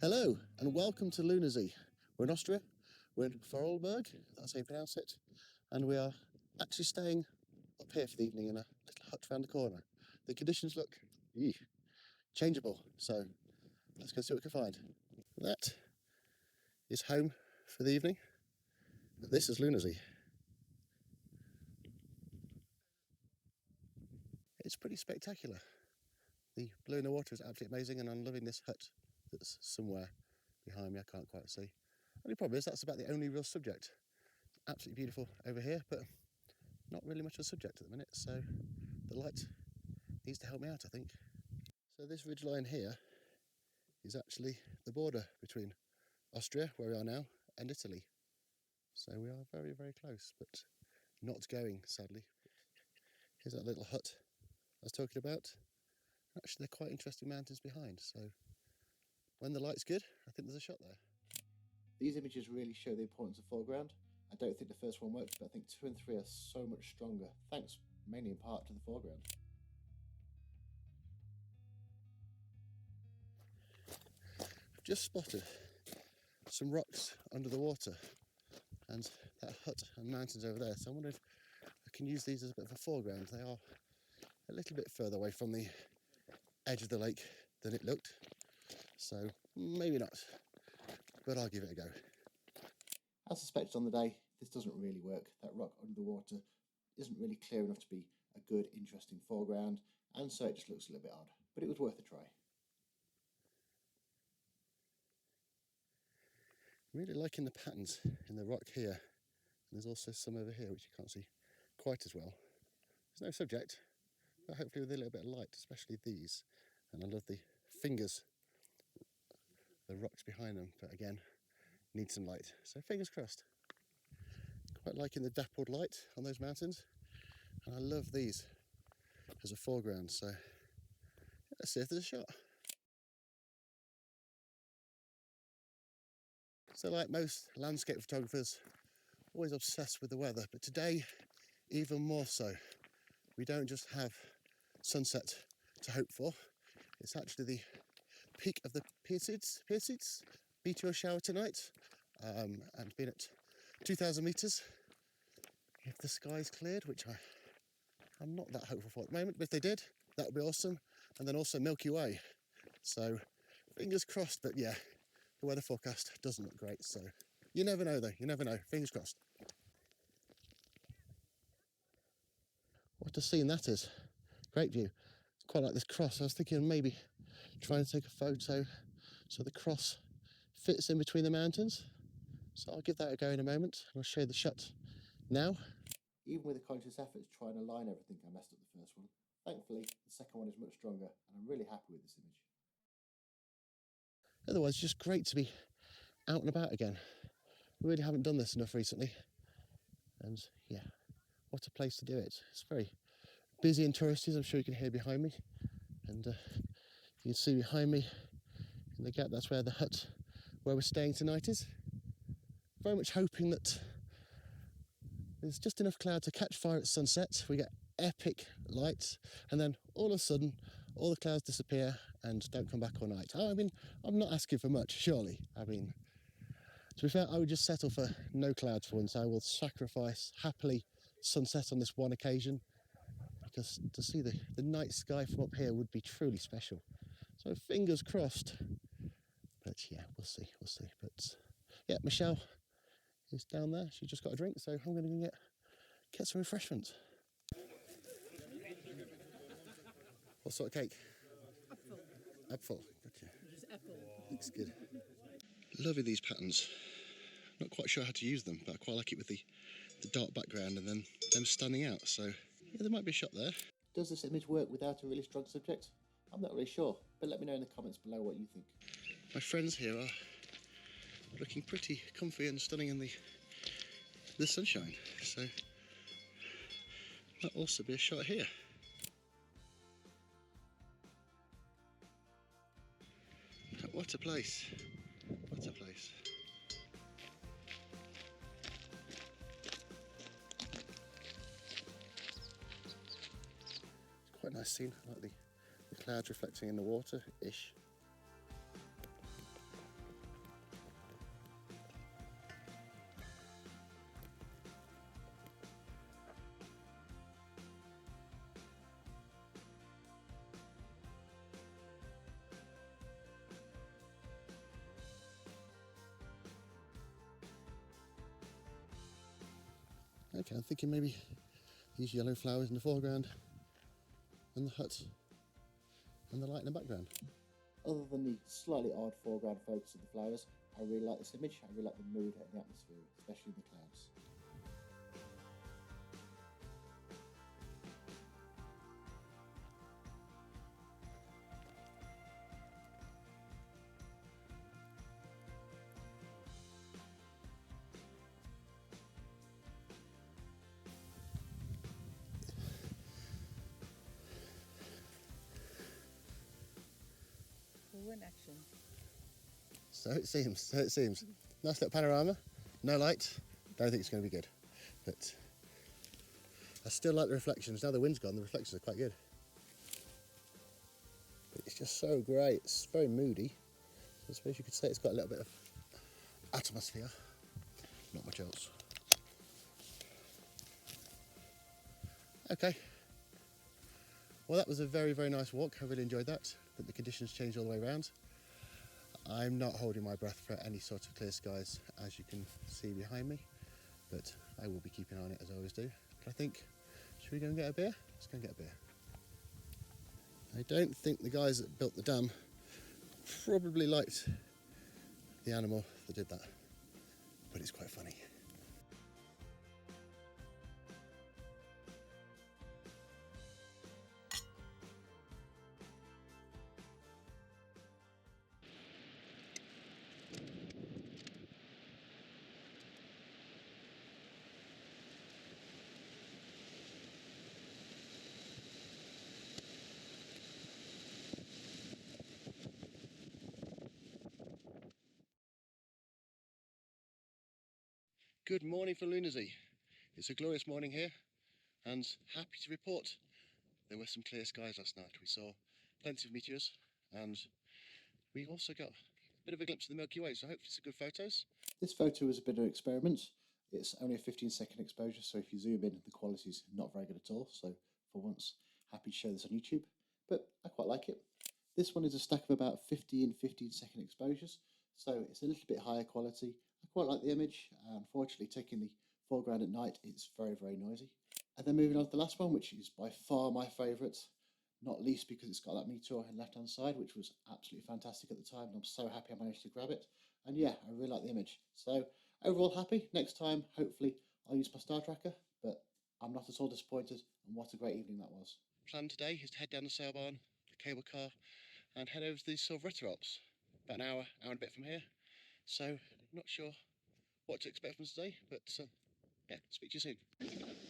Hello and welcome to Lunersee. We're in Austria, we're in Vorarlberg, that's how you pronounce it, and we are actually staying up here for the evening in a little hut around the corner. The conditions look changeable, so let's go see what we can find. That is home for the evening. This is Lunersee. It's pretty spectacular. The blue in the water is absolutely amazing, and I'm loving this hut that's somewhere behind me. I can't quite see. Only problem is that's about the only real subject. Absolutely beautiful over here, but not really much of a subject at the minute, so the light needs to help me out, I think. So this ridgeline here is actually the border between Austria, where we are now, and Italy. So we are very, very close, but not going, sadly. Here's that little hut I was talking about. Actually, they're quite interesting mountains behind, so when the light's good, I think there's a shot there. These images really show the importance of foreground. I don't think the first one worked, but I think 2 and 3 are so much stronger, thanks mainly in part to the foreground. I've just spotted some rocks under the water and that hut and mountains over there, so I wonder if I can use these as a bit of a foreground. They are a little bit further away from the edge of the lake than it looked, so maybe not, but I'll give it a go. As suspected on the day, this doesn't really work. That rock under the water isn't really clear enough to be a good, interesting foreground, and so it just looks a little bit odd, but it was worth a try. I'm really liking the patterns in the rock here, and there's also some over here which you can't see quite as well. There's no subject, but hopefully with a little bit of light, especially these. And I love the fingers, the rocks behind them, but again, need some light. So fingers crossed. Quite liking the dappled light on those mountains, and I love these as a foreground, so let's see if there's a shot. So like most landscape photographers, always obsessed with the weather, but today even more so. We don't just have sunset to hope for, it's actually the peak of the Piersids meteor shower tonight, and being at 2,000 metres. If the sky's cleared, which I'm not that hopeful for at the moment, but if they did, that would be awesome. And then also Milky Way. So fingers crossed, but yeah, the weather forecast doesn't look great. So you never know though, you never know, fingers crossed. What a scene that is. Great view. It's quite like this cross. I was thinking of maybe trying to take a photo so the cross fits in between the mountains. So I'll give that a go in a moment. I'll show you the shot now. Even with a conscious effort to try and align everything, I messed up the first one. Thankfully, the second one is much stronger, and I'm really happy with this image. Otherwise, it's just great to be out and about again. We really haven't done this enough recently. And yeah, what a place to do it. It's very busy and touristy, as I'm sure you can hear behind me. And you can see behind me in the gap, that's where the hut where we're staying tonight is. Very much hoping that there's just enough cloud to catch fire at sunset. We get epic light, and then all of a sudden, all the clouds disappear and don't come back all night. I mean, I'm not asking for much, surely. I mean, to be fair, I would just settle for no clouds for once. I will sacrifice happily sunset on this one occasion, because to see the night sky from up here would be truly special. So fingers crossed. But yeah, we'll see. But yeah, Michelle is down there. She just got a drink, so I'm going to get some refreshments. What sort of cake? Apfel. Gotcha. Just apple. Looks good. Loving these patterns. Not quite sure how to use them, but I quite like it with the dark background and then them standing out. So yeah, there might be a shot there. Does this image work without a really strong subject? I'm not really sure, but let me know in the comments below what you think. My friends here are looking pretty comfy and stunning in the sunshine, so might also be a shot here. What a place, what a place. It's quite a nice scene, I like the clouds reflecting in the water-ish. Okay, I'm thinking maybe these yellow flowers in the foreground and the hut and the light in the background. Other than the slightly odd foreground focus of the flowers, I really like this image. I really like the mood and the atmosphere, especially the clouds. We're in action. So it seems, so it seems. Nice little panorama, no light, don't think it's going to be good. But I still like the reflections. Now the wind's gone, the reflections are quite good. But it's just so great, it's very moody. I suppose you could say it's got a little bit of atmosphere, not much else. Okay, well that was a very, very nice walk. I really enjoyed that, but the conditions changed all the way around. I'm not holding my breath for any sort of clear skies, as you can see behind me, but I will be keeping an eye on it as I always do. But I think, should we go and get a beer? Let's go and get a beer. I don't think the guys that built the dam probably liked the animal that did that, but it's quite funny. Good morning from Lunersee. It's a glorious morning here, and happy to report there were some clear skies last night. We saw plenty of meteors, and we also got a bit of a glimpse of the Milky Way, so hopefully some good photos. This photo was a bit of an experiment. It's only a 15-second exposure, so if you zoom in, the quality's not very good at all. So for once, happy to show this on YouTube, but I quite like it. This one is a stack of about 50 and 15-second exposures, so it's a little bit higher quality. I quite like the image. Unfortunately, taking the foreground at night, it's very, very noisy. And then moving on to the last one, which is by far my favourite, not least because it's got that meteor on the left-hand side, which was absolutely fantastic at the time, and I'm so happy I managed to grab it. And yeah, I really like the image. So overall happy. Next time, hopefully, I'll use my star tracker, but I'm not at all disappointed, and what a great evening that was. Plan today is to head down the sail barn, the cable car, and head over to the Alps, about an hour and a bit from here. So, not sure what to expect from today, but yeah, speak to you soon.